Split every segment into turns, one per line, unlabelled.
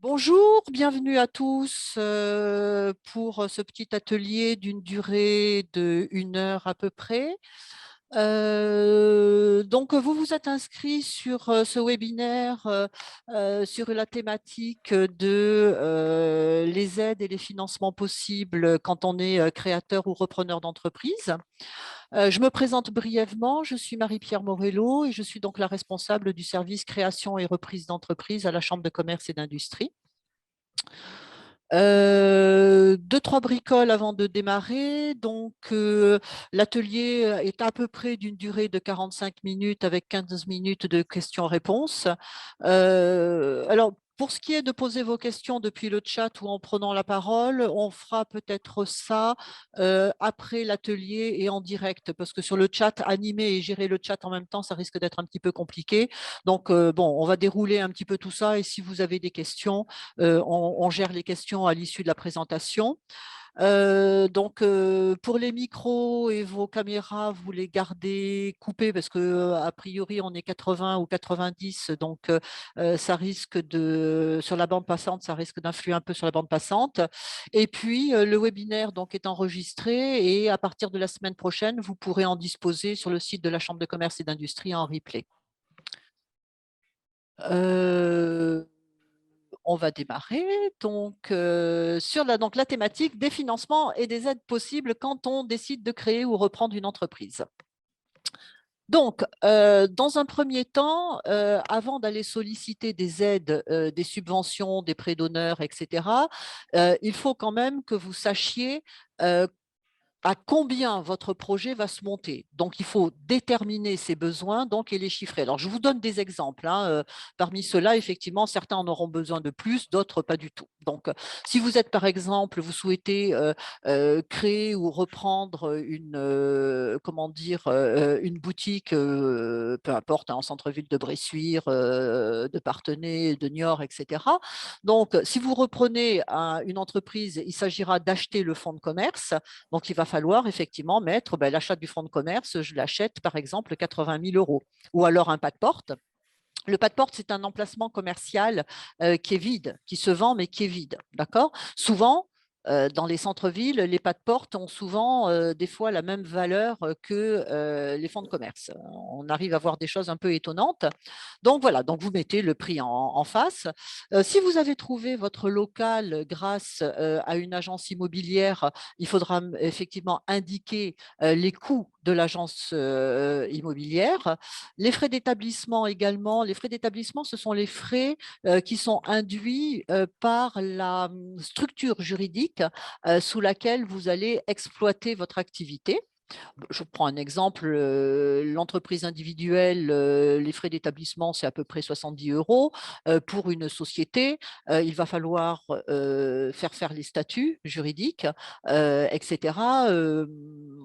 Bonjour, bienvenue à tous pour ce petit atelier d'une durée de 1 heure à peu près. Donc, vous vous êtes inscrit sur ce webinaire sur la thématique de les aides et les financements possibles quand on est créateur ou repreneur d'entreprise. Je me présente brièvement, je suis Marie-Pierre Morello et je suis donc la responsable du service création et reprise d'entreprise à la Chambre de commerce et d'industrie. Deux, trois bricoles avant de démarrer. Donc, l'atelier est à peu près d'une durée de 45 minutes avec 15 minutes de questions-réponses. Alors, pour ce qui est de poser vos questions depuis le chat ou en prenant la parole, on fera peut-être ça après l'atelier et en direct, parce que sur le chat, animer et gérer le chat en même temps, ça risque d'être un petit peu compliqué. Donc, bon, on va dérouler un petit peu tout ça et si vous avez des questions, on gère les questions à l'issue de la présentation. Donc, pour les micros et vos caméras, vous les gardez coupés parce que a priori, on est 80 ou 90, donc ça risque sur la bande passante, ça risque d'influer un peu sur la bande passante. Et puis, le webinaire donc, est enregistré et à partir de la semaine prochaine, vous pourrez en disposer sur le site de la Chambre de commerce et d'industrie en replay. On va démarrer donc, sur la thématique des financements et des aides possibles quand on décide de créer ou reprendre une entreprise. Donc, dans un premier temps, avant d'aller solliciter des aides, des subventions, des prêts d'honneur, etc., il faut quand même que vous sachiez à combien votre projet va se monter. Donc, il faut déterminer ses besoins donc, et les chiffrer. Alors, je vous donne des exemples. Parmi ceux-là, effectivement, certains en auront besoin de plus, d'autres pas du tout. Donc, si vous êtes, par exemple, vous souhaitez créer ou reprendre une boutique, peu importe, en centre-ville de Bressuire, de Parthenay, de Niort, etc. Donc, si vous reprenez une entreprise, il s'agira d'acheter le fonds de commerce. Donc, il va falloir effectivement mettre l'achat du fonds de commerce, je l'achète par exemple 80 000 euros. Ou alors un pas de porte. Le pas de porte, c'est un emplacement commercial qui est vide, qui se vend mais qui est vide. D'accord ? Souvent, dans les centres-villes, les pas de porte ont souvent des fois la même valeur que les fonds de commerce. On arrive à voir des choses un peu étonnantes. Donc voilà, donc vous mettez le prix en face. Si vous avez trouvé votre local grâce à une agence immobilière, il faudra effectivement indiquer les coûts de l'agence immobilière. Les frais d'établissement également. Les frais d'établissement, ce sont les frais qui sont induits par la structure juridique sous laquelle vous allez exploiter votre activité. Je prends un exemple, l'entreprise individuelle, les frais d'établissement, c'est à peu près 70 euros. Pour une société, il va falloir faire les statuts juridiques, etc.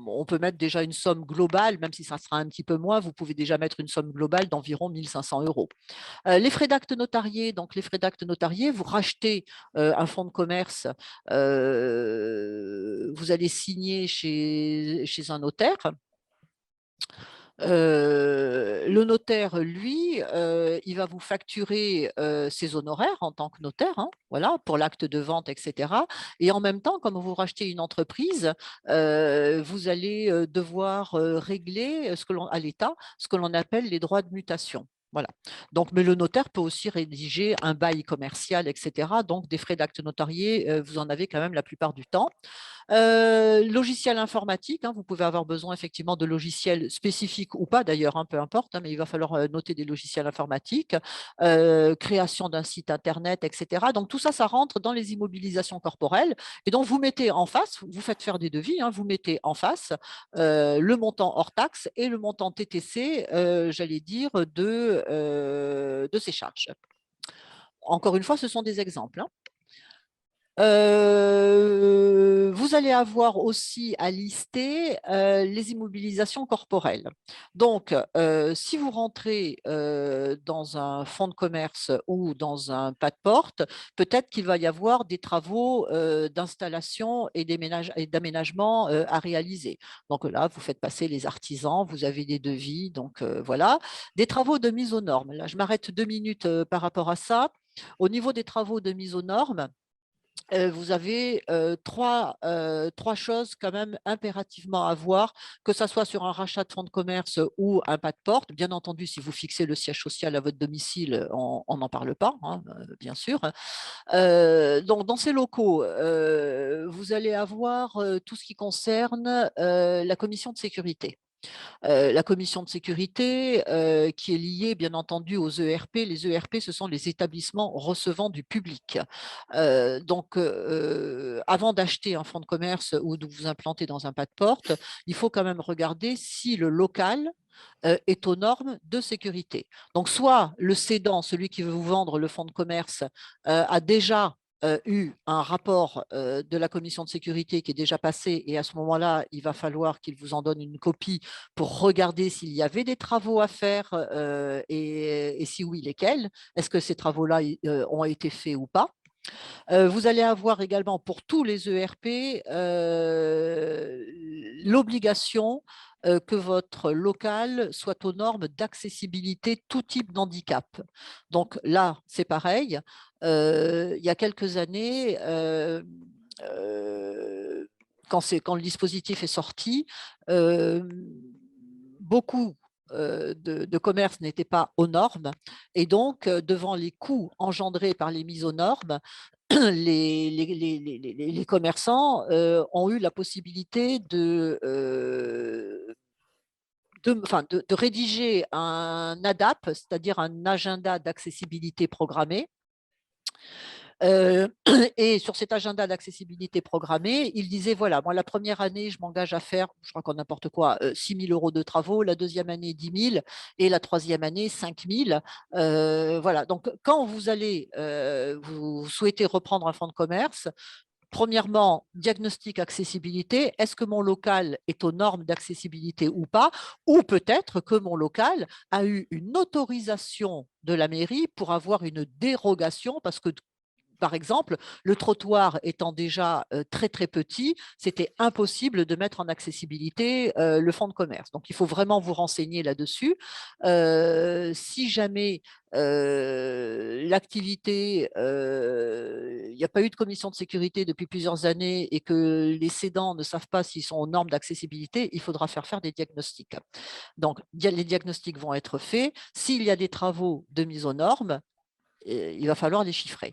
On peut mettre déjà une somme globale, même si ça sera un petit peu moins, vous pouvez déjà mettre une somme globale d'environ 1 500 euros. Les frais d'acte notarié, donc les frais d'acte notarié, vous rachetez un fonds de commerce, vous allez signer chez un notaire. Le notaire, lui, il va vous facturer ses honoraires en tant que notaire, voilà, pour l'acte de vente, etc. Et en même temps, comme vous rachetez une entreprise, vous allez devoir régler à l'État ce que l'on appelle les droits de mutation. Voilà. Donc, mais le notaire peut aussi rédiger un bail commercial, etc. Donc, des frais d'acte notarié, vous en avez quand même la plupart du temps. Logiciel informatique, vous pouvez avoir besoin effectivement de logiciels spécifiques ou pas d'ailleurs, peu importe, mais il va falloir noter des logiciels informatiques, création d'un site internet, etc. Donc tout ça, ça rentre dans les immobilisations corporelles. Et donc vous mettez en face, vous faites faire des devis, vous mettez en face le montant hors taxe et le montant TTC, j'allais dire, de ces charges. Encore une fois, ce sont des exemples. Vous allez avoir aussi à lister les immobilisations corporelles. Donc, si vous rentrez dans un fonds de commerce ou dans un pas de porte, peut-être qu'il va y avoir des travaux d'installation et d'aménagement à réaliser. Donc là, vous faites passer les artisans, vous avez des devis, donc voilà. Des travaux de mise aux normes. Là, je m'arrête 2 minutes par rapport à ça. Au niveau des travaux de mise aux normes, vous avez trois choses quand même impérativement à voir, que ce soit sur un rachat de fonds de commerce ou un pas de porte. Bien entendu, si vous fixez le siège social à votre domicile, on n'en parle pas, hein, bien sûr. Donc, dans ces locaux, vous allez avoir tout ce qui concerne la commission de sécurité. La commission de sécurité qui est liée bien entendu aux ERP. Les ERP, ce sont les établissements recevant du public. Donc, avant d'acheter un fonds de commerce ou de vous implanter dans un pas de porte, il faut quand même regarder si le local est aux normes de sécurité. Donc, soit le cédant, celui qui veut vous vendre le fonds de commerce, a déjà eu un rapport de la commission de sécurité qui est déjà passé et à ce moment-là, il va falloir qu'il vous en donne une copie pour regarder s'il y avait des travaux à faire et si oui, lesquels. Est-ce que ces travaux-là ont été faits ou pas? Vous allez avoir également pour tous les ERP l'obligation que votre local soit aux normes d'accessibilité tout type d'handicap. Donc là, c'est pareil. Il y a quelques années, quand le dispositif est sorti, beaucoup de commerces n'étaient pas aux normes et donc devant les coûts engendrés par les mises aux normes, les commerçants ont eu la possibilité de rédiger un ADAP, c'est-à-dire un agenda d'accessibilité programmé. Et sur cet agenda d'accessibilité programmée, il disait, voilà, moi, la première année, je m'engage à faire, je crois qu'on n'importe quoi, 6 000 euros de travaux, la deuxième année, 10 000, et la troisième année, 5 000. Voilà, donc quand vous souhaitez reprendre un fonds de commerce, premièrement, diagnostic accessibilité, est-ce que mon local est aux normes d'accessibilité ou pas? Ou peut-être que mon local a eu une autorisation de la mairie pour avoir une dérogation parce que par exemple, le trottoir étant déjà très très petit, c'était impossible de mettre en accessibilité le fonds de commerce. Donc, il faut vraiment vous renseigner là-dessus. Si jamais l'activité, il n'y a pas eu de commission de sécurité depuis plusieurs années et que les cédants ne savent pas s'ils sont aux normes d'accessibilité, il faudra faire des diagnostics. Donc, les diagnostics vont être faits. S'il y a des travaux de mise aux normes, il va falloir les chiffrer.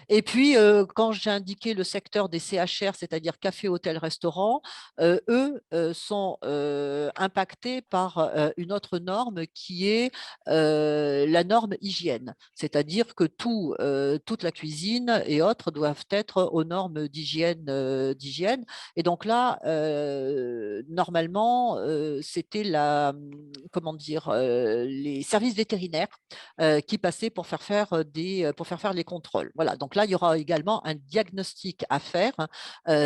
Et puis, quand j'ai indiqué le secteur des CHR, c'est-à-dire café, hôtel, restaurant, eux sont impactés par une autre norme qui est la norme hygiène. C'est-à-dire que toute la cuisine et autres doivent être aux normes d'hygiène. Et donc là, normalement, c'était comment dire, les services vétérinaires qui passaient pour pour faire faire les contrôles. Voilà, donc là, il y aura également un diagnostic à faire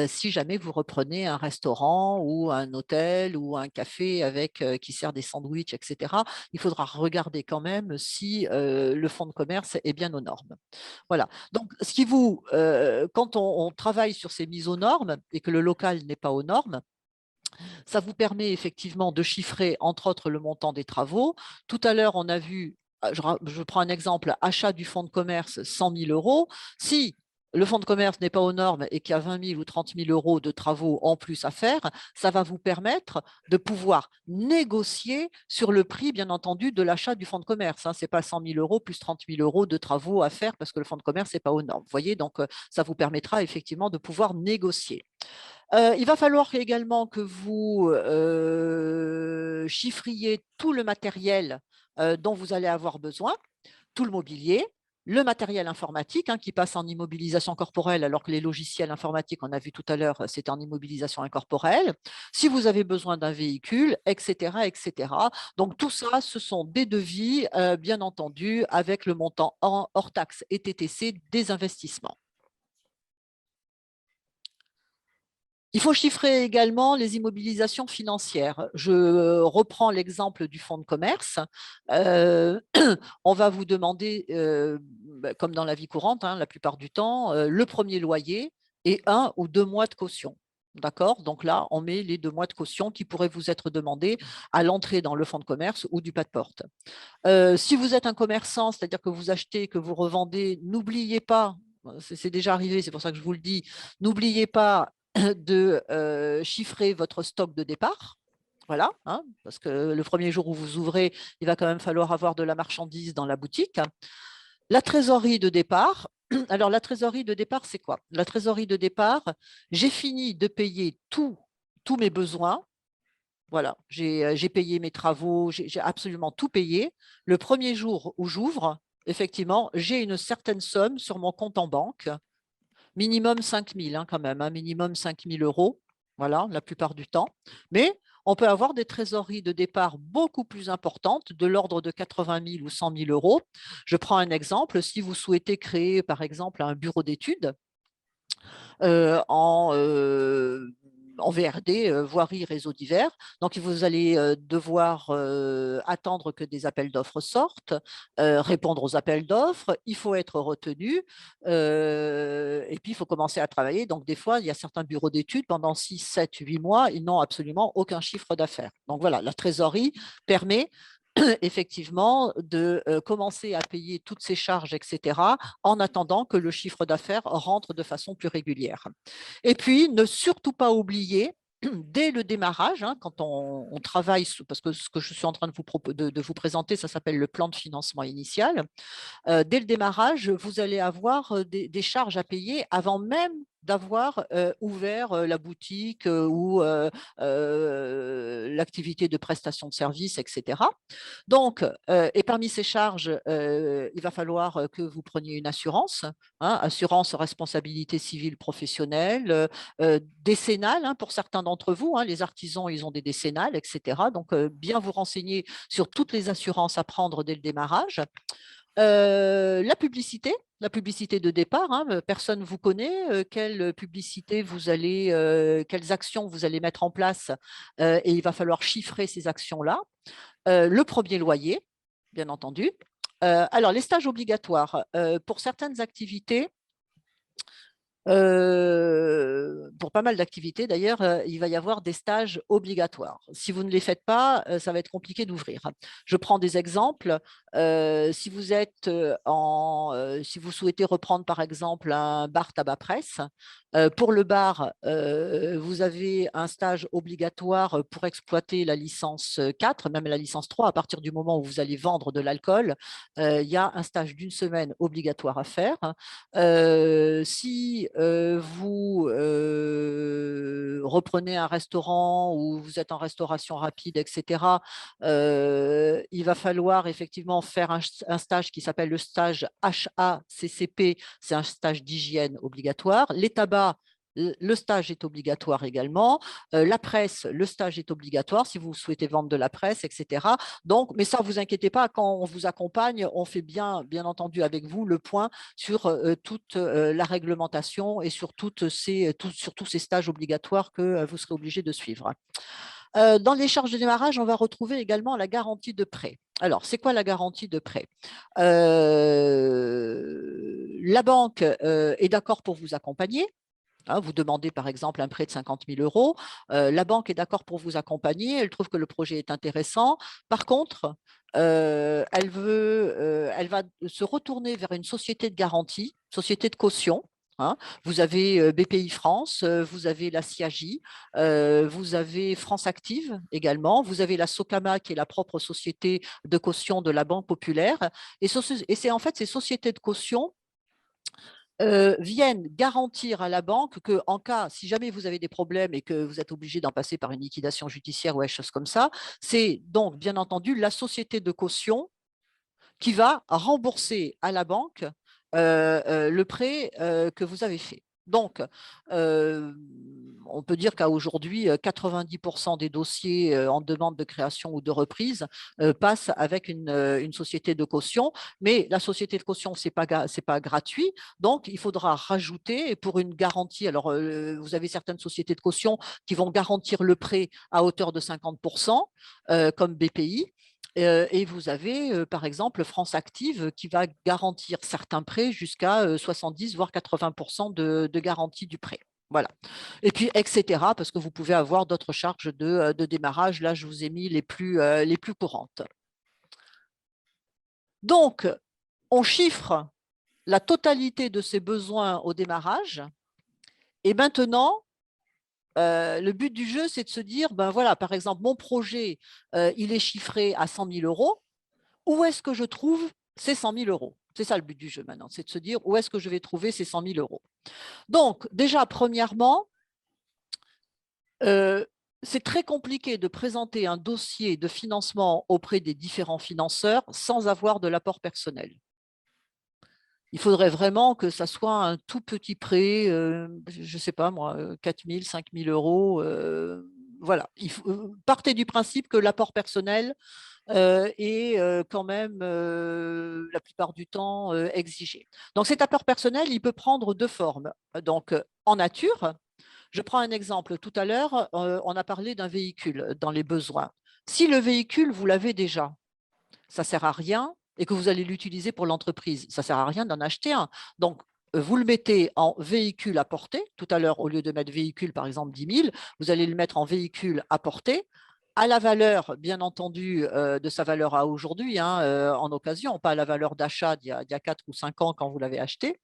si jamais vous reprenez un restaurant ou un hôtel ou un café qui sert des sandwichs, etc. Il faudra regarder quand même si le fonds de commerce est bien aux normes. Voilà, donc quand on travaille sur ces mises aux normes et que le local n'est pas aux normes, ça vous permet effectivement de chiffrer, entre autres, le montant des travaux. Tout à l'heure, on a vu, je prends un exemple, achat du fonds de commerce, 100 000 euros. Si le fonds de commerce n'est pas aux normes et qu'il y a 20 000 ou 30 000 euros de travaux en plus à faire, ça va vous permettre de pouvoir négocier sur le prix, bien entendu, de l'achat du fonds de commerce. Ce n'est pas 100 000 euros plus 30 000 euros de travaux à faire parce que le fonds de commerce n'est pas aux normes. Vous voyez, donc ça vous permettra effectivement de pouvoir négocier. Il va falloir également que vous chiffriez tout le matériel dont vous allez avoir besoin, tout le mobilier, le matériel informatique qui passe en immobilisation corporelle, alors que les logiciels informatiques, on a vu tout à l'heure, c'est en immobilisation incorporelle. Si vous avez besoin d'un véhicule, etc., etc. Donc tout ça, ce sont des devis, bien entendu, avec le montant hors taxe et TTC des investissements. Il faut chiffrer également les immobilisations financières. Je reprends l'exemple du fonds de commerce. On va vous demander, comme dans la vie courante, la plupart du temps, le premier loyer et 1 ou 2 mois de caution. D'accord? Donc là, on met les 2 mois de caution qui pourraient vous être demandés à l'entrée dans le fonds de commerce ou du pas de porte. Si vous êtes un commerçant, c'est-à-dire que vous achetez, que vous revendez, n'oubliez pas, c'est déjà arrivé, c'est pour ça que je vous le dis, n'oubliez pas de chiffrer votre stock de départ. Voilà, hein, parce que le premier jour où vous ouvrez, il va quand même falloir avoir de la marchandise dans la boutique. La trésorerie de départ. Alors, la trésorerie de départ, c'est quoi? La trésorerie de départ, j'ai fini de payer tous mes besoins. Voilà, j'ai payé mes travaux, j'ai absolument tout payé. Le premier jour où j'ouvre, effectivement, j'ai une certaine somme sur mon compte en banque, minimum 5 000 quand même, minimum 5 000 euros, voilà, la plupart du temps. Mais on peut avoir des trésoreries de départ beaucoup plus importantes, de l'ordre de 80 000 ou 100 000 euros. Je prends un exemple, si vous souhaitez créer, par exemple, un bureau d'études, euh, en, euh, en VRD, voirie, réseau divers. Donc, vous allez devoir attendre que des appels d'offres sortent, répondre aux appels d'offres. Il faut être retenu et puis il faut commencer à travailler. Donc, des fois, il y a certains bureaux d'études, pendant 6, 7, 8 mois, ils n'ont absolument aucun chiffre d'affaires. Donc, voilà, la trésorerie permet effectivement de commencer à payer toutes ces charges, etc., en attendant que le chiffre d'affaires rentre de façon plus régulière. Et puis, ne surtout pas oublier, dès le démarrage, hein, quand on travaille, parce que ce que je suis en train de vous présenter, ça s'appelle le plan de financement initial, dès le démarrage, vous allez avoir des charges à payer avant même d'avoir ouvert la boutique ou l'activité de prestation de services, etc. Donc, et parmi ces charges, il va falloir que vous preniez une assurance, hein, assurance responsabilité civile professionnelle, décennale pour certains d'entre vous, hein, les artisans, ils ont des décennales, etc. Donc, bien vous renseigner sur toutes les assurances à prendre dès le démarrage. La publicité de départ, hein, personne ne vous connaît, quelle publicité vous allez, quelles actions vous allez mettre en place et il va falloir chiffrer ces actions-là. Le premier loyer, bien entendu. Alors, les stages obligatoires, pour certaines activités, pour pas mal d'activités d'ailleurs, il va y avoir des stages obligatoires. Si vous ne les faites pas, ça va être compliqué d'ouvrir. Je prends des exemples. Si vous êtes si vous souhaitez reprendre par exemple un bar tabac presse, pour le bar, vous avez un stage obligatoire pour exploiter la licence 4, même la licence 3. À partir du moment où vous allez vendre de l'alcool, il y a un stage d'une semaine obligatoire à faire. Si vous reprenez un restaurant ou vous êtes en restauration rapide, etc., il va falloir effectivement faire un stage qui s'appelle le stage HACCP, c'est un stage d'hygiène obligatoire. Les tabacs, le stage est obligatoire également. La presse, le stage est obligatoire si vous souhaitez vendre de la presse, etc. Donc, mais ça, vous inquiétez pas, quand on vous accompagne, on fait bien entendu avec vous le point sur toute la réglementation et sur sur tous ces stages obligatoires que vous serez obligé de suivre. Dans les charges de démarrage, on va retrouver également la garantie de prêt. Alors, c'est quoi la garantie de prêt? La banque est d'accord pour vous accompagner. Hein, vous demandez par exemple un prêt de 50 000 euros, la banque est d'accord pour vous accompagner, elle trouve que le projet est intéressant. Par contre, elle va se retourner vers une société de garantie, société de caution. Hein. Vous avez BPI France, vous avez la CIAGI, vous avez France Active également, vous avez la Socama qui est la propre société de caution de la Banque Populaire. Et c'est en fait ces sociétés de caution viennent garantir à la banque que, en cas, si jamais vous avez des problèmes et que vous êtes obligé d'en passer par une liquidation judiciaire ou des choses comme ça, c'est donc bien entendu la société de caution qui va rembourser à la banque le prêt que vous avez fait. Donc, on peut dire qu'à aujourd'hui, 90% des dossiers en demande de création ou de reprise passent avec une société de caution, mais la société de caution, ce n'est pas gratuit, donc il faudra rajouter pour une garantie. Alors, vous avez certaines sociétés de caution qui vont garantir le prêt à hauteur de 50%, comme BPI, et vous avez, par exemple, France Active qui va garantir certains prêts jusqu'à 70 voire 80% de garantie du prêt. Voilà. Et puis, etc., parce que vous pouvez avoir d'autres charges de démarrage. Là, je vous ai mis les plus courantes. Donc, on chiffre la totalité de ces besoins au démarrage. Et maintenant, le but du jeu, c'est de se dire, ben voilà, par exemple, mon projet, il est chiffré à 100 000 euros. Où est-ce que je trouve ces 100 000 euros? C'est ça le but du jeu maintenant, c'est de se dire où est-ce que je vais trouver ces 100 000 euros. Donc, déjà, premièrement, c'est très compliqué de présenter un dossier de financement auprès des différents financeurs sans avoir de l'apport personnel. Il faudrait vraiment que ça soit un tout petit prêt, je ne sais pas moi, 4 000, 5 000 euros. Voilà. Partez du principe que l'apport personnel est quand même la plupart du temps exigé. Donc cet apport personnel, il peut prendre deux formes. Donc en nature, je prends un exemple. Tout à l'heure, on a parlé d'un véhicule dans les besoins. Si le véhicule, vous l'avez déjà, ça ne sert à rien et que vous allez l'utiliser pour l'entreprise, ça ne sert à rien d'en acheter un. Donc, vous le mettez en véhicule à portée. Tout à l'heure, au lieu de mettre véhicule, par exemple, 10 000, vous allez le mettre en véhicule à portée à la valeur, bien entendu, de sa valeur à aujourd'hui, hein, en occasion, pas à la valeur d'achat d'il y a 4 ou 5 ans quand vous l'avez acheté.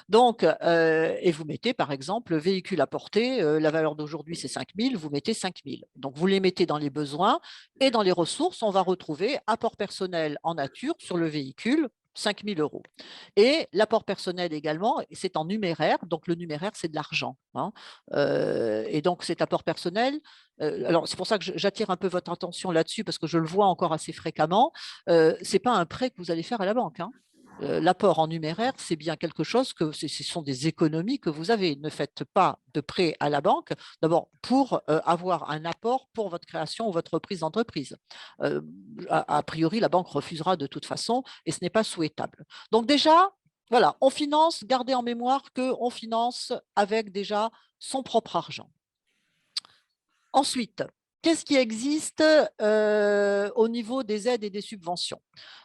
Donc, et vous mettez par exemple véhicule à portée, la valeur d'aujourd'hui c'est 5 000, vous mettez 5 000. Donc, vous les mettez dans les besoins et dans les ressources, on va retrouver apport personnel en nature sur le véhicule, 5 000 euros. Et l'apport personnel également, c'est en numéraire. Donc, le numéraire, c'est de l'argent, hein. Et donc, cet apport personnel, alors c'est pour ça que j'attire un peu votre attention là-dessus parce que je le vois encore assez fréquemment. Ce n'est pas un prêt que vous allez faire à la banque, hein. L'apport en numéraire, c'est bien quelque chose que ce sont des économies que vous avez. Ne faites pas de prêt à la banque, d'abord pour avoir un apport pour votre création ou votre reprise d'entreprise. A priori, la banque refusera de toute façon et ce n'est pas souhaitable. Donc déjà, voilà, on finance, gardez en mémoire qu'on finance avec déjà son propre argent. Ensuite, qu'est-ce qui existe au niveau des aides et des subventions?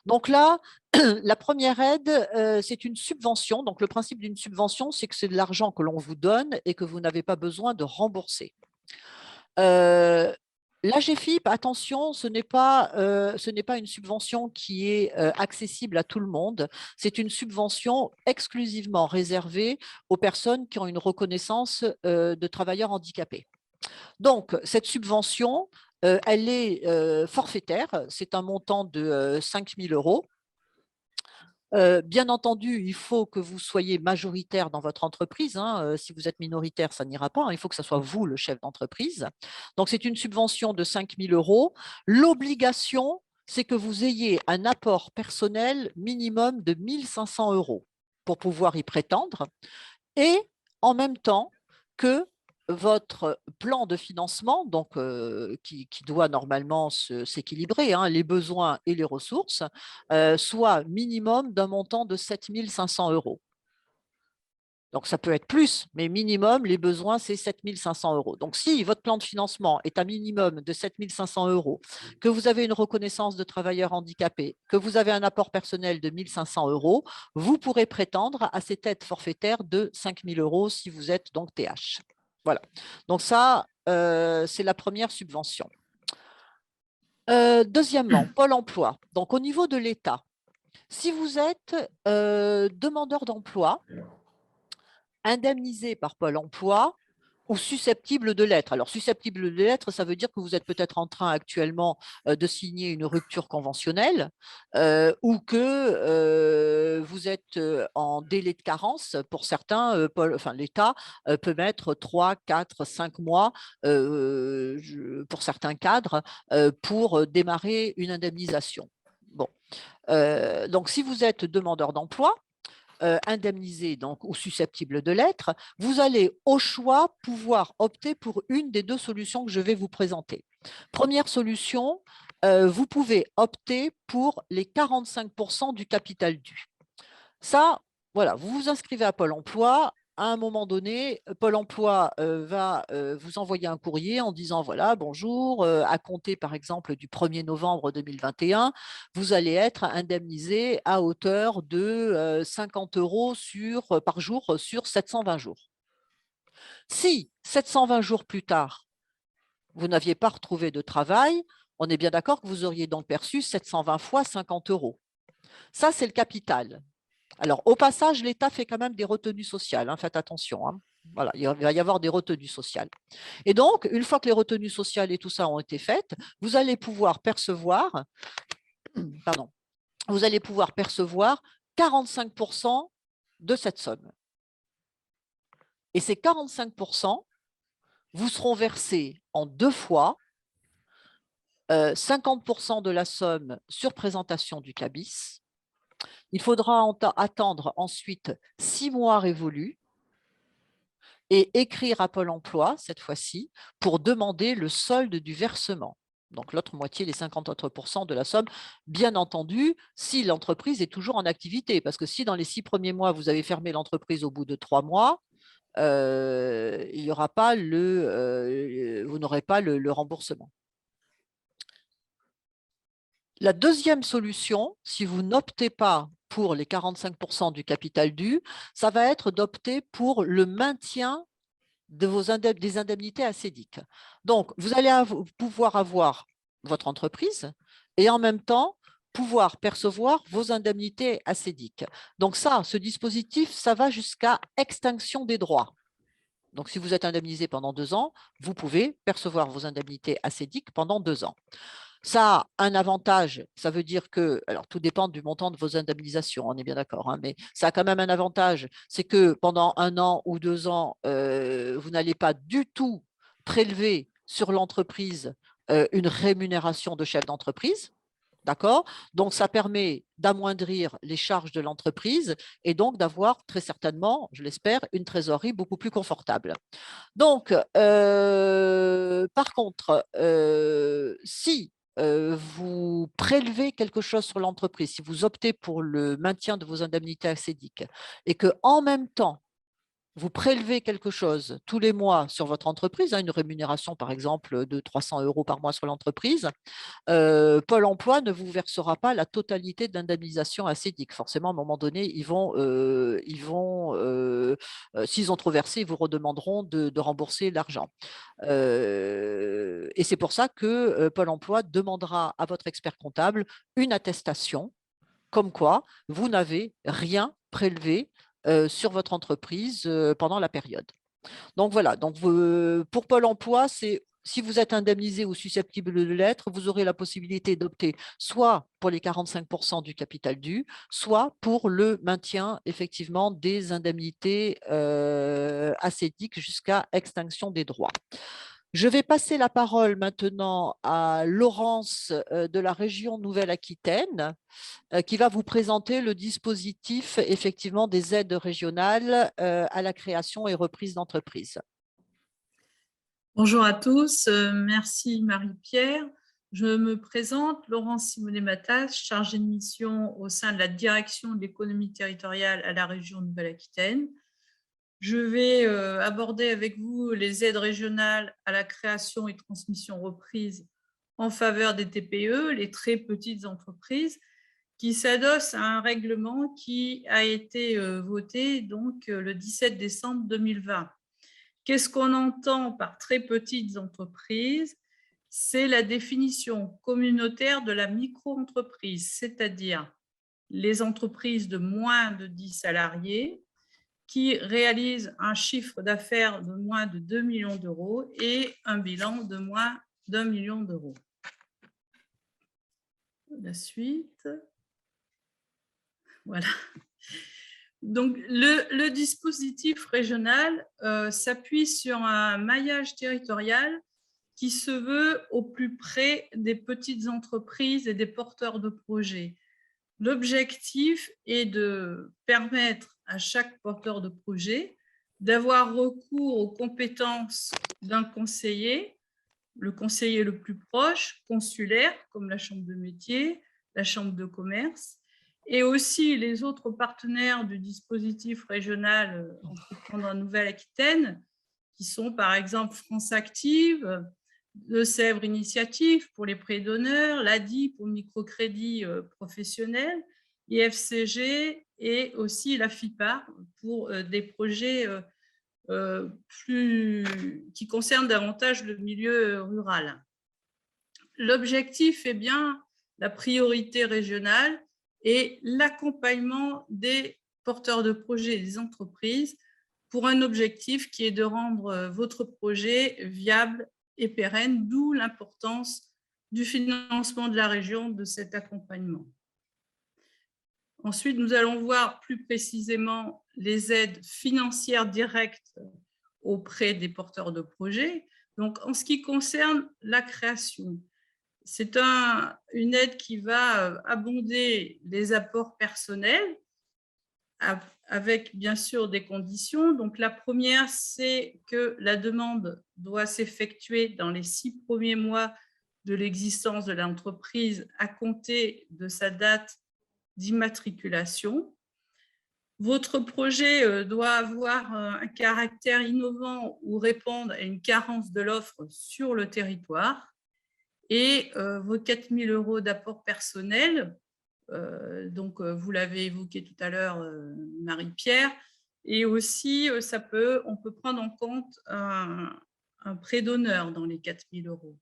Donc là, la première aide, c'est une subvention. Donc le principe d'une subvention, c'est que c'est de l'argent que l'on vous donne et que vous n'avez pas besoin de rembourser. L'AGEFIP, attention, ce n'est pas une subvention qui est accessible à tout le monde. C'est une subvention exclusivement réservée aux personnes qui ont une reconnaissance de travailleurs handicapés. Donc, cette subvention, elle est forfaitaire. C'est un montant de 5 000 euros. Bien entendu, il faut que vous soyez majoritaire dans votre entreprise, hein. Si vous êtes minoritaire, ça n'ira pas, hein. Il faut que ce soit vous, le chef d'entreprise. Donc, c'est une subvention de 5 000 euros. L'obligation, c'est que vous ayez un apport personnel minimum de 1 500 euros pour pouvoir y prétendre. Et en même temps que votre plan de financement, donc qui doit normalement s'équilibrer, hein, les besoins et les ressources, soit minimum d'un montant de 7 500 euros. Donc, ça peut être plus, mais minimum, les besoins, c'est 7 500 euros. Donc, si votre plan de financement est un minimum de 7 500 euros, que vous avez une reconnaissance de travailleur handicapé, que vous avez un apport personnel de 1 500 euros, vous pourrez prétendre à cette aide forfaitaire de 5 000 euros si vous êtes donc TH. Voilà. Donc, ça, c'est la première subvention. Deuxièmement, Pôle emploi. Donc, au niveau de l'État, si vous êtes demandeur d'emploi, indemnisé par Pôle emploi ou susceptible de l'être. Alors, susceptible de l'être, ça veut dire que vous êtes peut-être en train actuellement de signer une rupture conventionnelle ou que vous êtes en délai de carence. Pour certains, l'État peut mettre 3, 4, 5 mois pour certains cadres pour démarrer une indemnisation. Bon. Donc, si vous êtes demandeur d'emploi, indemnisé donc, ou susceptible de l'être, vous allez au choix pouvoir opter pour une des deux solutions que je vais vous présenter. Première solution, vous pouvez opter pour les 45% du capital dû. Ça, voilà, vous vous inscrivez à Pôle emploi. À un moment donné, Pôle emploi va vous envoyer un courrier en disant, voilà, bonjour, à compter par exemple du 1er novembre 2021, vous allez être indemnisé à hauteur de 50 euros par jour sur 720 jours. Si 720 jours plus tard, vous n'aviez pas retrouvé de travail, on est bien d'accord que vous auriez donc perçu 720 fois 50 euros. Ça, c'est le capital. Alors, au passage, l'État fait quand même des retenues sociales, hein, faites attention. Hein. Voilà, il va y avoir des retenues sociales. Et donc, une fois que les retenues sociales et tout ça ont été faites, vous allez pouvoir percevoir, pardon, vous allez pouvoir percevoir 45% de cette somme. Et ces 45% vous seront versés en 2 fois, 50% de la somme sur présentation du CABIS. Il faudra attendre ensuite 6 mois révolus et écrire à Pôle emploi, cette fois-ci, pour demander le solde du versement. Donc l'autre moitié, les 50 autres % de la somme, bien entendu, si l'entreprise est toujours en activité. Parce que si dans les 6 premiers mois, vous avez fermé l'entreprise au bout de 3 mois, il y aura pas vous n'aurez pas le remboursement. La deuxième solution, si vous n'optez pas pour les 45% du capital dû, ça va être d'opter pour le maintien des indemnités ACEDIC. Donc, vous allez pouvoir avoir votre entreprise et en même temps pouvoir percevoir vos indemnités ACEDIC. Donc ça, ce dispositif, ça va jusqu'à extinction des droits. Donc, si vous êtes indemnisé pendant 2 ans, vous pouvez percevoir vos indemnités ACEDIC pendant 2 ans. Ça a un avantage, ça veut dire que, alors tout dépend du montant de vos indemnisations, on est bien d'accord, hein, mais ça a quand même un avantage, c'est que pendant 1 an ou 2 ans, vous n'allez pas du tout prélever sur l'entreprise une rémunération de chef d'entreprise. D'accord? Donc, ça permet d'amoindrir les charges de l'entreprise et donc d'avoir très certainement, je l'espère, une trésorerie beaucoup plus confortable. Donc, par contre, si vous prélevez quelque chose sur l'entreprise, si vous optez pour le maintien de vos indemnités ACEDIC et que en même temps, vous prélevez quelque chose tous les mois sur votre entreprise, hein, une rémunération par exemple de 300 € par mois sur l'entreprise, Pôle emploi ne vous versera pas la totalité de l'indemnisation ACEDIC. Forcément, à un moment donné, s'ils ont trop versé, ils vous redemanderont de rembourser l'argent. Et c'est pour ça que Pôle emploi demandera à votre expert comptable une attestation comme quoi vous n'avez rien prélevé sur votre entreprise pendant la période. Donc voilà, donc pour Pôle emploi, c'est si vous êtes indemnisé ou susceptible de l'être, vous aurez la possibilité d'opter soit pour les 45% du capital dû, soit pour le maintien effectivement des indemnités ACEDIC jusqu'à extinction des droits. Je vais passer la parole maintenant à Laurence de la région Nouvelle-Aquitaine qui va vous présenter le dispositif effectivement des aides régionales à la création et reprise d'entreprise.
Bonjour à tous, merci Marie-Pierre. Je me présente, Laurence Simonet-Matas, chargée de mission au sein de la direction de l'économie territoriale à la région Nouvelle-Aquitaine. Je vais aborder avec vous les aides régionales à la création et transmission reprise en faveur des TPE, les très petites entreprises, qui s'adossent à un règlement qui a été voté donc le 17 décembre 2020. Qu'est-ce qu'on entend par très petites entreprises? C'est la définition communautaire de la micro-entreprise, c'est-à-dire les entreprises de moins de 10 salariés qui réalisent un chiffre d'affaires de moins de 2 millions d'euros et un bilan de moins d'1 million d'euros. La suite. Voilà. Donc, le dispositif régional s'appuie sur un maillage territorial qui se veut au plus près des petites entreprises et des porteurs de projets. L'objectif est de permettre à chaque porteur de projet d'avoir recours aux compétences d'un conseiller, le conseiller le plus proche, consulaire, comme la chambre de métier, la chambre de commerce, et aussi les autres partenaires du dispositif régional Entreprendre en Nouvelle-Aquitaine, qui sont par exemple France Active, Le Sèvres Initiative pour les prêts d'honneur, l'ADI pour microcrédit professionnel, IFCG et aussi la FIPA pour des projets qui concerne davantage le milieu rural. L'objectif est bien la priorité régionale et l'accompagnement des porteurs de projets et des entreprises pour un objectif qui est de rendre votre projet viable et pérenne, d'où l'importance du financement de la région de cet accompagnement. Ensuite, nous allons voir plus précisément les aides financières directes auprès des porteurs de projets. Donc, en ce qui concerne la création, c'est une aide qui va abonder les apports personnels avec bien sûr des conditions. Donc, la première, c'est que la demande doit s'effectuer dans les 6 premiers mois de l'existence de l'entreprise à compter de sa date d'immatriculation. Votre projet doit avoir un caractère innovant ou répondre à une carence de l'offre sur le territoire. Et vos 4 000 € d'apport personnel, donc vous l'avez évoqué tout à l'heure, Marie-Pierre, et aussi on peut prendre en compte un prêt d'honneur dans les 4 000 €.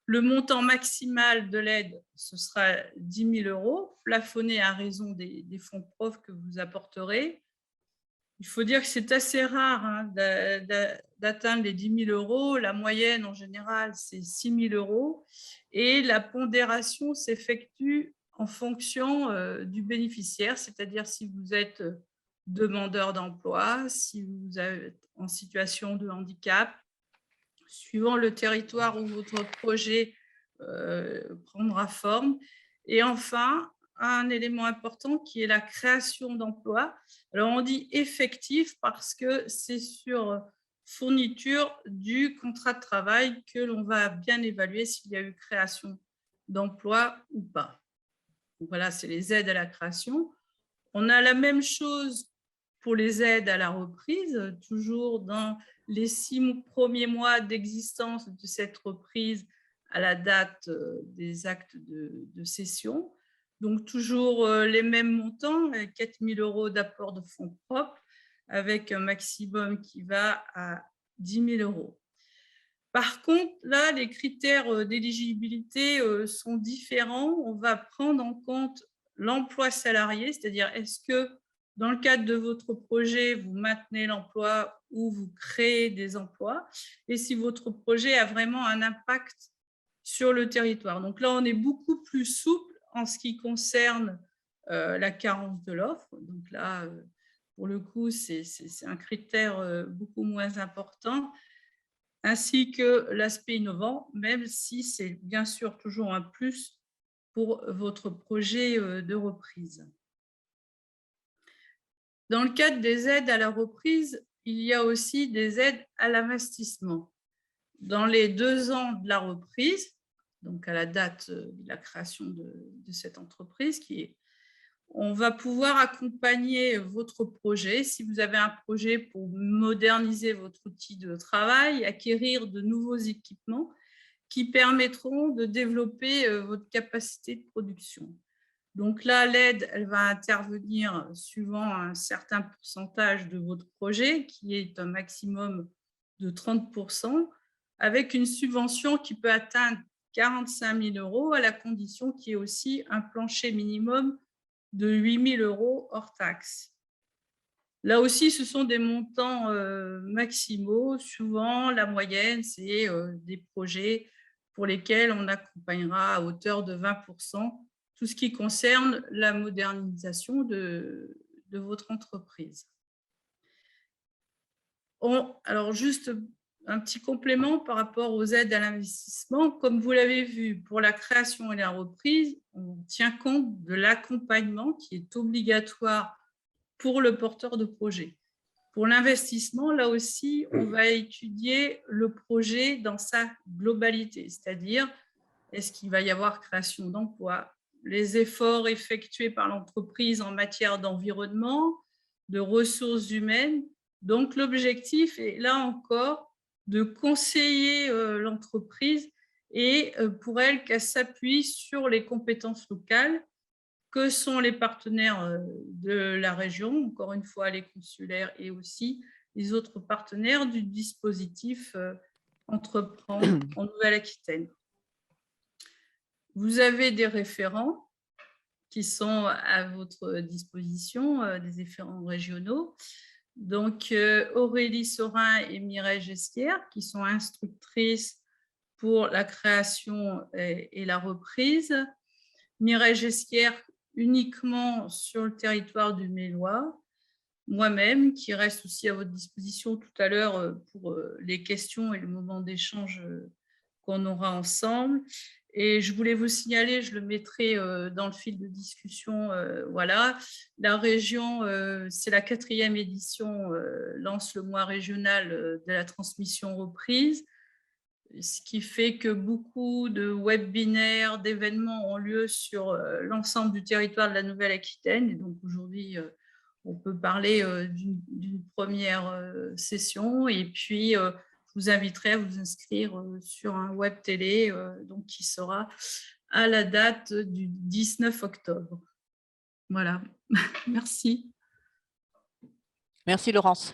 Le montant maximal de l'aide, ce sera 10 000 €, plafonné à raison des fonds propres que vous apporterez. Il faut dire que c'est assez rare d'atteindre les 10 000 €. La moyenne, en général, c'est 6 000 €. Et la pondération s'effectue en fonction du bénéficiaire, c'est-à-dire si vous êtes demandeur d'emploi, si vous êtes en situation de handicap, suivant le territoire où votre projet prendra forme. Et enfin, un élément important qui est la création d'emplois. Alors, on dit effectif parce que c'est sur fourniture du contrat de travail que l'on va bien évaluer s'il y a eu création d'emplois ou pas. Donc, voilà, c'est les aides à la création. On a la même chose pour les aides à la reprise, toujours dans les 6 premiers mois d'existence de cette reprise à la date des actes de cession. Donc, toujours les mêmes montants, 4 000 € d'apport de fonds propres, avec un maximum qui va à 10 000 €. Par contre, là, les critères d'éligibilité sont différents. On va prendre en compte l'emploi salarié, c'est-à-dire est-ce que dans le cadre de votre projet, vous maintenez l'emploi ou vous créez des emplois, et si votre projet a vraiment un impact sur le territoire. Donc là, on est beaucoup plus souple en ce qui concerne la carence de l'offre. Donc là, pour le coup, c'est un critère beaucoup moins important, ainsi que l'aspect innovant, même si c'est bien sûr toujours un plus pour votre projet de reprise. Dans le cadre des aides à la reprise, il y a aussi des aides à l'investissement. Dans les 2 ans de la reprise, donc à la date de la création de cette entreprise, on va pouvoir accompagner votre projet. Si vous avez un projet pour moderniser votre outil de travail, acquérir de nouveaux équipements qui permettront de développer votre capacité de production. Donc là, l'aide, elle va intervenir suivant un certain pourcentage de votre projet, qui est un maximum de 30%, avec une subvention qui peut atteindre 45 000 € à la condition qu'il y ait aussi un plancher minimum de 8 000 € hors taxe. Là aussi, ce sont des montants maximaux. Souvent, la moyenne, c'est des projets pour lesquels on accompagnera à hauteur de 20% tout ce qui concerne la modernisation de votre entreprise. Alors, juste un petit complément par rapport aux aides à l'investissement. Comme vous l'avez vu, pour la création et la reprise, on tient compte de l'accompagnement qui est obligatoire pour le porteur de projet. Pour l'investissement, là aussi, on va étudier le projet dans sa globalité, c'est-à-dire est-ce qu'il va y avoir création d'emplois, les efforts effectués par l'entreprise en matière d'environnement, de ressources humaines. Donc, l'objectif est là encore de conseiller l'entreprise et pour elle qu'elle s'appuie sur les compétences locales que sont les partenaires de la région, encore une fois les consulaires et aussi les autres partenaires du dispositif Entreprend en Nouvelle-Aquitaine. Vous avez des référents qui sont à votre disposition, des référents régionaux. Donc, Aurélie Sorin et Mireille Gesquière, qui sont instructrices pour la création et la reprise. Mireille Gesquière, uniquement sur le territoire du Mélois. Moi-même, qui reste aussi à votre disposition tout à l'heure pour les questions et le moment d'échange qu'on aura ensemble. Et je voulais vous signaler, je le mettrai dans le fil de discussion, voilà, la région, c'est la 4e édition, lance le mois régional de la transmission reprise, ce qui fait que beaucoup de webinaires, d'événements ont lieu sur l'ensemble du territoire de la Nouvelle-Aquitaine. Et donc aujourd'hui, on peut parler d'une première session, et puis je vous inviterai à vous inscrire sur un web télé donc qui sera à la date du 19 octobre. Voilà, merci.
Merci Laurence.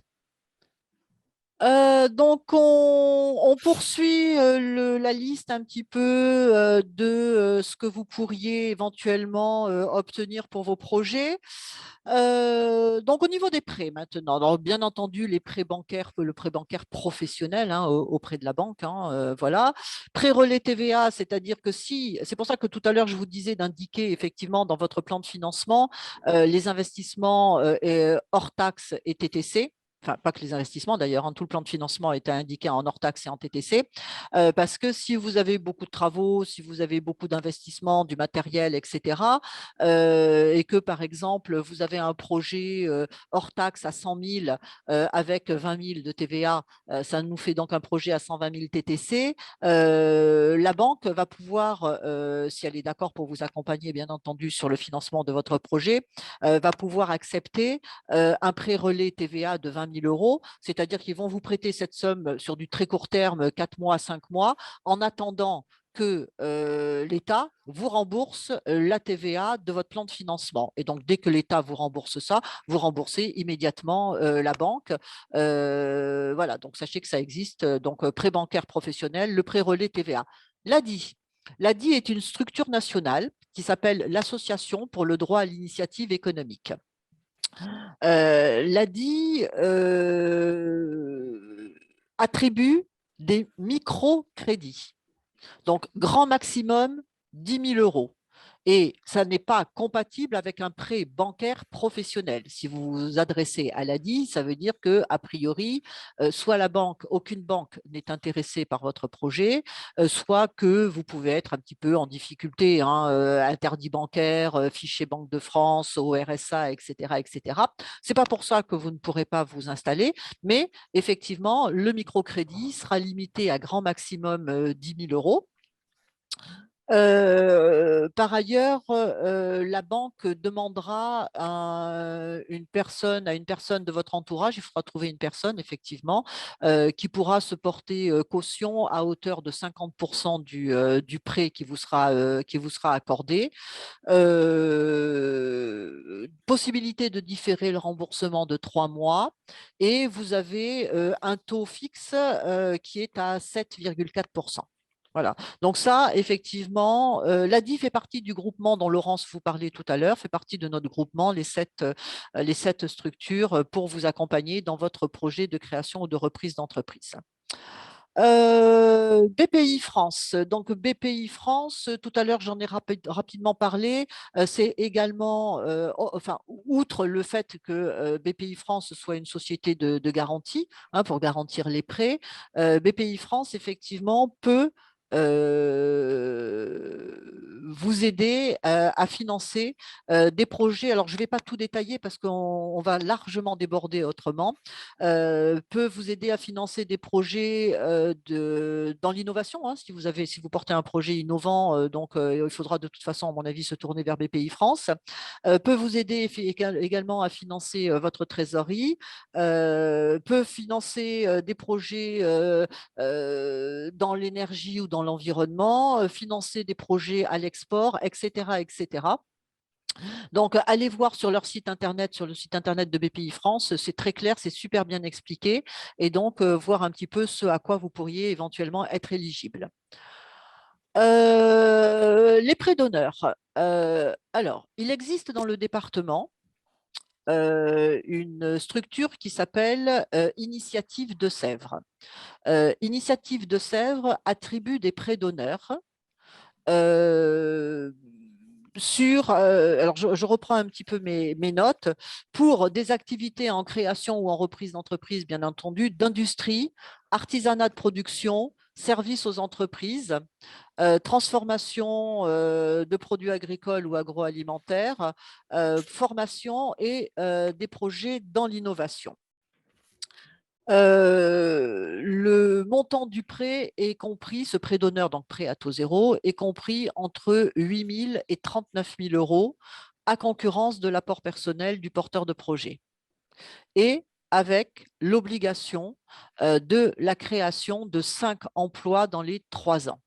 Donc, on poursuit la liste un petit peu de ce que vous pourriez éventuellement obtenir pour vos projets. Donc, au niveau des prêts maintenant, alors, bien entendu, les prêts bancaires, le prêt bancaire professionnel hein, auprès de la banque, hein, voilà. Prêt relais TVA, c'est-à-dire que si, c'est pour ça que tout à l'heure, je vous disais d'indiquer effectivement dans votre plan de financement les investissements hors taxes et TTC. Enfin, pas que les investissements d'ailleurs, hein, tout le plan de financement est indiqué en hors taxe et en TTC, parce que si vous avez beaucoup de travaux, si vous avez beaucoup d'investissements, du matériel, etc., et que par exemple, vous avez un projet hors taxe à 100 000 avec 20 000 de TVA, ça nous fait donc un projet à 120 000 TTC, la banque va pouvoir, si elle est d'accord pour vous accompagner, bien entendu, sur le financement de votre projet, va pouvoir accepter un prêt relais TVA de 20 000 euros, c'est-à-dire qu'ils vont vous prêter cette somme sur du très court terme, 4 mois, 5 mois, en attendant que l'État vous rembourse la TVA de votre plan de financement. Et donc, dès que l'État vous rembourse ça, vous remboursez immédiatement la banque. Voilà, donc sachez que ça existe. Donc, prêt bancaire professionnel, le prêt relais TVA. L'ADI. L'ADI est une structure nationale qui s'appelle l'Association pour le droit à l'initiative économique. L'ADI attribue des microcrédits. Donc, grand maximum, 10 000 euros. Et ça n'est pas compatible avec un prêt bancaire professionnel. Si vous vous adressez à l'ADI, ça veut dire qu'a priori, soit la banque, aucune banque n'est intéressée par votre projet, soit que vous pouvez être un petit peu en difficulté, hein, interdit bancaire, fichier Banque de France, au RSA, etc. etc. Ce n'est pas pour ça que vous ne pourrez pas vous installer, mais effectivement, le microcrédit sera limité à grand maximum 10 000 euros. Par ailleurs, la banque demandera à une personne de votre entourage, il faudra trouver une personne effectivement, qui pourra se porter caution à hauteur de 50% du prêt qui vous sera accordé. Possibilité de différer le remboursement de 3 mois et vous avez un taux fixe qui est à 7,4%. Voilà. Donc ça, effectivement, l'ADI fait partie du groupement dont Laurence vous parlait tout à l'heure, fait partie de notre groupement, les sept structures pour vous accompagner dans votre projet de création ou de reprise d'entreprise. BPI France. Donc BPI France, tout à l'heure j'en ai rapidement parlé, c'est également, enfin, outre le fait que BPI France soit une société de garantie hein, pour garantir les prêts, BPI France effectivement peut vous aider à financer des projets. Alors, je ne vais pas tout détailler parce qu'on va largement déborder autrement. Peut vous aider à financer des projets dans l'innovation. Hein, si vous portez un projet innovant, donc il faudra de toute façon, à mon avis, se tourner vers BPI France. Peut vous aider également à financer votre trésorerie. Peut financer des projets dans l'énergie ou dans l'environnement, financer des projets à l'export, etc., etc. Donc, allez voir sur leur site internet, sur le site internet de BPI France, c'est très clair, c'est super bien expliqué, et donc voir un petit peu ce à quoi vous pourriez éventuellement être éligible. Les prêts d'honneur. Alors, il existe dans le département une structure qui s'appelle Initiative de Sèvres. Initiative de Sèvres attribue des prêts d'honneur alors je reprends un petit peu mes notes, pour des activités en création ou en reprise d'entreprise, bien entendu, d'industrie, artisanat de production, services aux entreprises, transformation de produits agricoles ou agroalimentaires, formation et des projets dans l'innovation. Le montant du prêt est compris, ce prêt d'honneur, donc prêt à taux zéro, est compris entre 8 000 et 39 000 euros à concurrence de l'apport personnel du porteur de projet et avec l'obligation de la création de 5 emplois dans les 3 ans.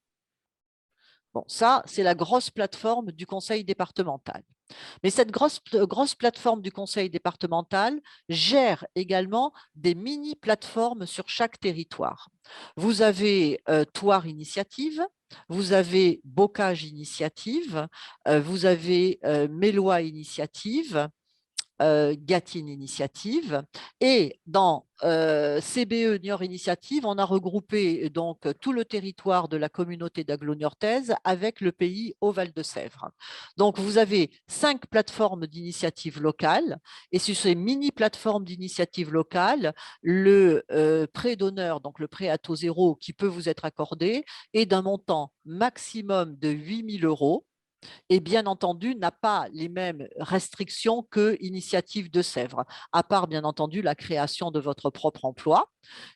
Bon, ça, c'est la grosse plateforme du conseil départemental. Mais cette grosse plateforme du conseil départemental gère également des mini-plateformes sur chaque territoire. Vous avez Toire Initiative, vous avez Bocage Initiative, vous avez Mélois Initiative, Gatine Initiative. Et dans CBE Niort Initiative, on a regroupé donc tout le territoire de la communauté d'Aglo-Niortaise avec le pays au Val-de-Sèvres. Donc, vous avez 5 plateformes d'initiatives locales et sur ces mini-plateformes d'initiatives locales, le prêt d'honneur, donc le prêt à taux zéro qui peut vous être accordé, est d'un montant maximum de 8 000 euros et bien entendu n'a pas les mêmes restrictions que Initiative de Sèvres, à part bien entendu la création de votre propre emploi.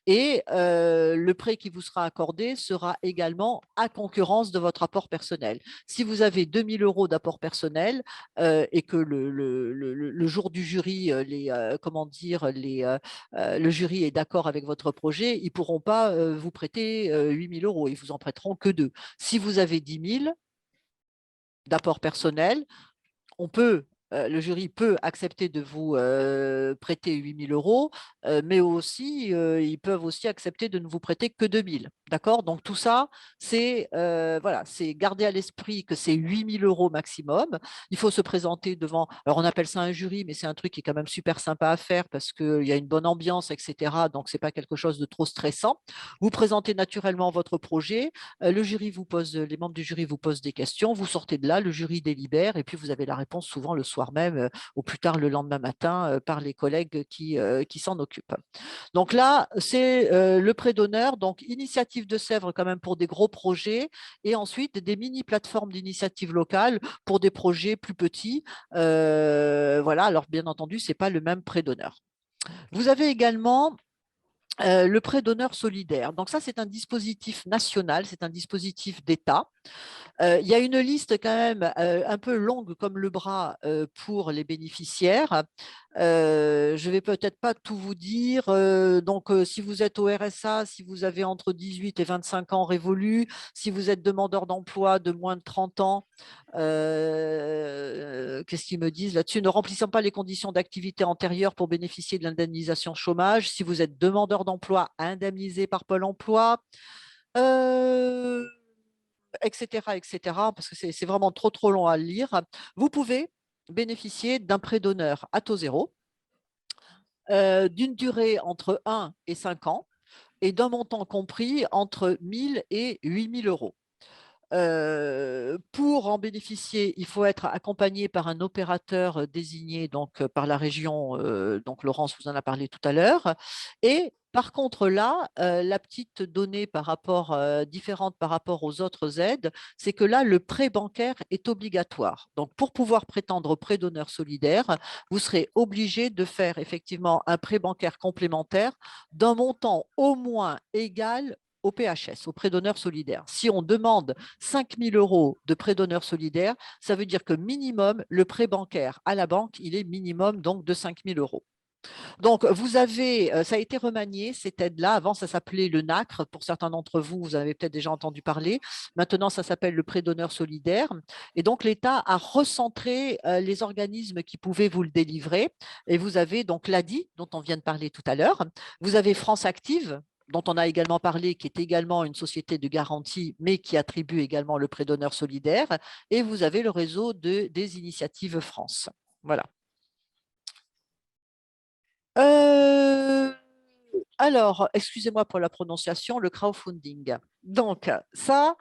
Et le prêt qui vous sera accordé sera également à concurrence de votre apport personnel. Si vous avez 2 000 euros d'apport personnel et que le jour du jury, le jury est d'accord avec votre projet, ils ne pourront pas vous prêter 8 000 euros, ils vous en prêteront que 2. Si vous avez 10 000, d'apport personnel, le jury peut accepter de vous prêter 8 000 euros, mais aussi, ils peuvent aussi accepter de ne vous prêter que 2 000. D'accord? Donc, tout ça, c'est voilà, c'est garder à l'esprit que c'est 8 000 euros maximum. Il faut se présenter devant, alors on appelle ça un jury, mais c'est un truc qui est quand même super sympa à faire parce qu'il y a une bonne ambiance, etc. Donc, ce n'est pas quelque chose de trop stressant. Vous présentez naturellement votre projet, les membres du jury vous posent des questions, vous sortez de là, le jury délibère et puis vous avez la réponse souvent le soir même ou plus tard le lendemain matin par les collègues qui s'en occupent. Donc là, c'est le prêt d'honneur, donc initiative de Sèvres quand même pour des gros projets et ensuite des mini-plateformes d'initiative locale pour des projets plus petits. Voilà, alors bien entendu, ce n'est pas le même prêt d'honneur. Vous avez également le prêt d'honneur solidaire. Donc ça, c'est un dispositif national, c'est un dispositif d'État. Il y a une liste quand même un peu longue comme le bras pour les bénéficiaires. Je ne vais peut-être pas tout vous dire. Donc, si vous êtes au RSA, si vous avez entre 18 et 25 ans révolus, si vous êtes demandeur d'emploi de moins de 30 ans, qu'est-ce qu'ils me disent là-dessus? Ne remplissant pas les conditions d'activité antérieures pour bénéficier de l'indemnisation chômage, si vous êtes demandeur d'emploi indemnisé par Pôle emploi, etc., etc., parce que c'est vraiment trop long à lire, vous pouvez bénéficier d'un prêt d'honneur à taux zéro, d'une durée entre 1 et 5 ans et d'un montant compris entre 1 000 et 8 000 euros. Pour en bénéficier, il faut être accompagné par un opérateur désigné donc, par la région, donc Laurence vous en a parlé tout à l'heure. Et par contre là, la petite donnée différente par rapport aux autres aides, c'est que là, le prêt bancaire est obligatoire. Donc pour pouvoir prétendre au prêt d'honneur solidaire, vous serez obligé de faire effectivement un prêt bancaire complémentaire d'un montant au moins égal au PHS, au prêt d'honneur solidaire. Si on demande 5 000 euros de prêt d'honneur solidaire, ça veut dire que minimum, le prêt bancaire à la banque, il est minimum donc de 5 000 euros. Donc, vous avez, ça a été remanié, cette aide-là. Avant, ça s'appelait le NACRE. Pour certains d'entre vous, vous avez peut-être déjà entendu parler. Maintenant, ça s'appelle le prêt d'honneur solidaire. Et donc, l'État a recentré les organismes qui pouvaient vous le délivrer. Et vous avez donc l'ADI, dont on vient de parler tout à l'heure. Vous avez France Active, dont on a également parlé, qui est également une société de garantie, mais qui attribue également le prêt d'honneur solidaire. Et vous avez le réseau des initiatives France. Voilà. Alors, excusez-moi pour la prononciation, le crowdfunding. Donc, ça,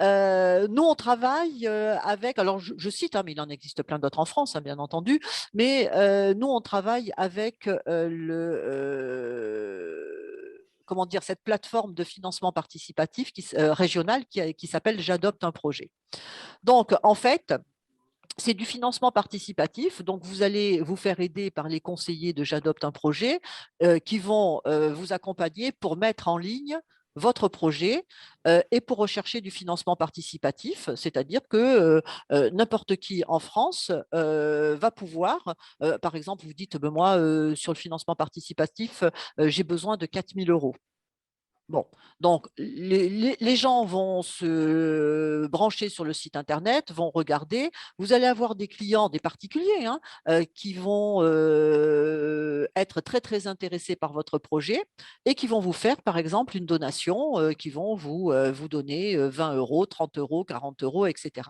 nous, on travaille avec, alors je cite, hein, mais il en existe plein d'autres en France, hein, bien entendu, mais nous, on travaille avec comment dire, cette plateforme de financement participatif régional qui s'appelle J'adopte un projet. Donc, en fait, c'est du financement participatif, donc vous allez vous faire aider par les conseillers de J'adopte un projet qui vont vous accompagner pour mettre en ligne votre projet et pour rechercher du financement participatif, c'est-à-dire que n'importe qui en France va pouvoir, par exemple, vous dites, ben moi, sur le financement participatif, j'ai besoin de 4 000 euros. Bon, donc les gens vont se brancher sur le site internet, vont regarder. Vous allez avoir des clients, des particuliers, hein, qui vont être très très intéressés par votre projet et qui vont vous faire par exemple une donation, qui vont vous donner 20 euros, 30 euros, 40 euros, etc.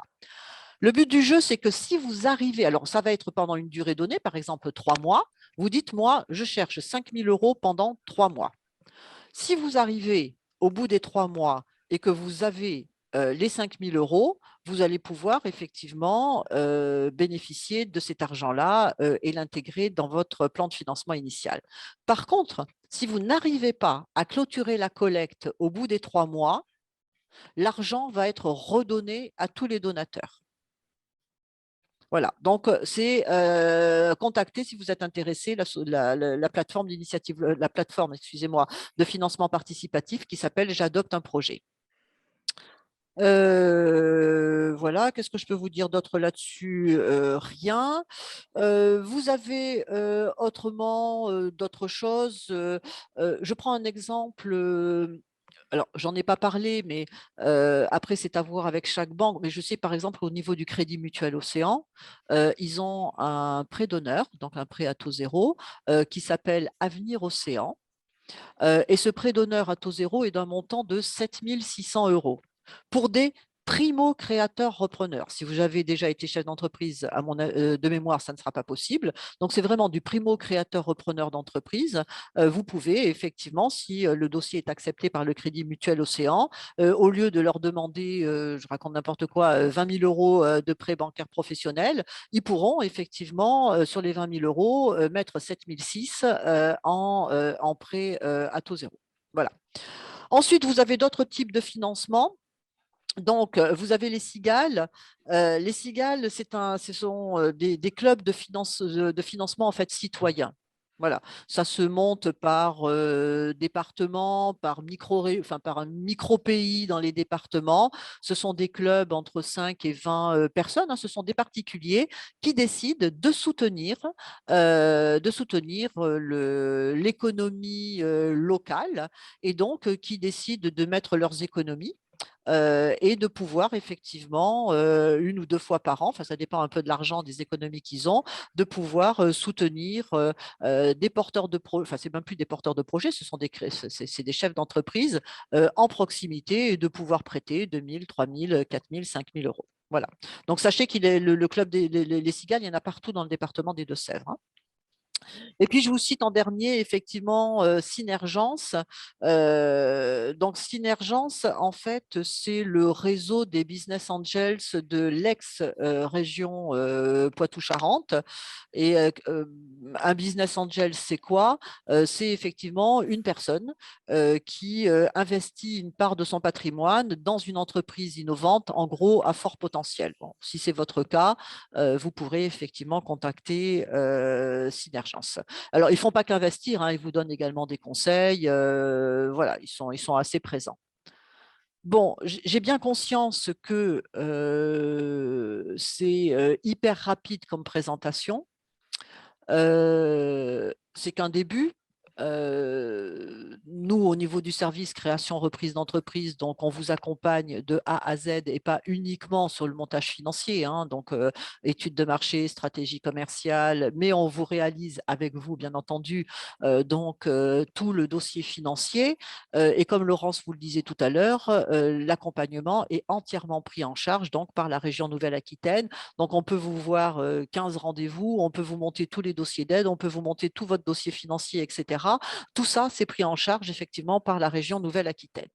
Le but du jeu, c'est que si vous arrivez, alors ça va être pendant une durée donnée, par exemple 3 mois, vous dites, moi, je cherche 5 000 euros pendant 3 mois. Si vous arrivez au bout des 3 mois et que vous avez les 5 000 euros, vous allez pouvoir effectivement bénéficier de cet argent-là et l'intégrer dans votre plan de financement initial. Par contre, si vous n'arrivez pas à clôturer la collecte au bout des 3 mois, l'argent va être redonné à tous les donateurs. Voilà, donc c'est contacter si vous êtes intéressé la plateforme d'initiative, la plateforme, excusez-moi, de financement participatif qui s'appelle J'adopte un projet. Voilà, qu'est-ce que je peux vous dire d'autre là-dessus? Rien. Vous avez autrement d'autres choses. Je prends un exemple. Alors, j'en ai pas parlé, mais après, c'est à voir avec chaque banque. Mais je sais, par exemple, au niveau du Crédit Mutuel Océan, ils ont un prêt d'honneur, donc un prêt à taux zéro, qui s'appelle Avenir Océan. Et ce prêt d'honneur à taux zéro est d'un montant de 7 600 euros pour des primo-créateurs repreneurs. Si vous avez déjà été chef d'entreprise, de mémoire, ça ne sera pas possible. Donc, c'est vraiment du primo-créateur repreneur d'entreprise. Vous pouvez effectivement, si le dossier est accepté par le Crédit Mutuel Océan, au lieu de leur demander, je raconte n'importe quoi, 20 000 euros de prêt bancaire professionnel, ils pourront effectivement, sur les 20 000 euros, mettre 7 600 en prêt à taux zéro. Voilà. Ensuite, vous avez d'autres types de financement. Donc, vous avez les cigales. Les cigales, ce sont des clubs de financement en fait citoyen. Voilà, ça se monte par département, enfin, par un micro-pays dans les départements. Ce sont des clubs entre 5 et 20 personnes. Hein. Ce sont des particuliers qui décident de soutenir l'économie locale et donc qui décident de mettre leurs économies et de pouvoir effectivement, 1 ou 2 fois par an, enfin ça dépend un peu de l'argent, des économies qu'ils ont, de pouvoir soutenir des porteurs de projets, enfin c'est même plus des porteurs de projets, ce sont c'est des chefs d'entreprise en proximité et de pouvoir prêter 2 000, 3 000, 4 000, 5 000 euros. Voilà. Donc sachez qu'il est le club les cigales, il y en a partout dans le département des Deux-Sèvres. Hein. Et puis, je vous cite en dernier, effectivement, Synergence. Donc, Synergence, en fait, c'est le réseau des business angels de l'ex-région Poitou-Charentes. Et un business angel, c'est quoi? C'est effectivement une personne qui investit une part de son patrimoine dans une entreprise innovante, en gros, à fort potentiel. Bon, si c'est votre cas, vous pourrez effectivement contacter Synergence. Alors, ils ne font pas qu'investir, hein, ils vous donnent également des conseils. Voilà, ils sont assez présents. Bon, j'ai bien conscience que c'est hyper rapide comme présentation. C'est qu'un début. Nous, au niveau du service création reprise d'entreprise, donc on vous accompagne de A à Z et pas uniquement sur le montage financier, hein, donc études de marché, stratégie commerciale, mais on vous réalise avec vous, bien entendu, tout le dossier financier. Et comme Laurence vous le disait tout à l'heure, l'accompagnement est entièrement pris en charge donc par la région Nouvelle-Aquitaine. Donc on peut vous voir 15 rendez-vous, on peut vous monter tous les dossiers d'aide, on peut vous monter tout votre dossier financier, etc. Tout ça, c'est pris en charge effectivement par la région Nouvelle-Aquitaine.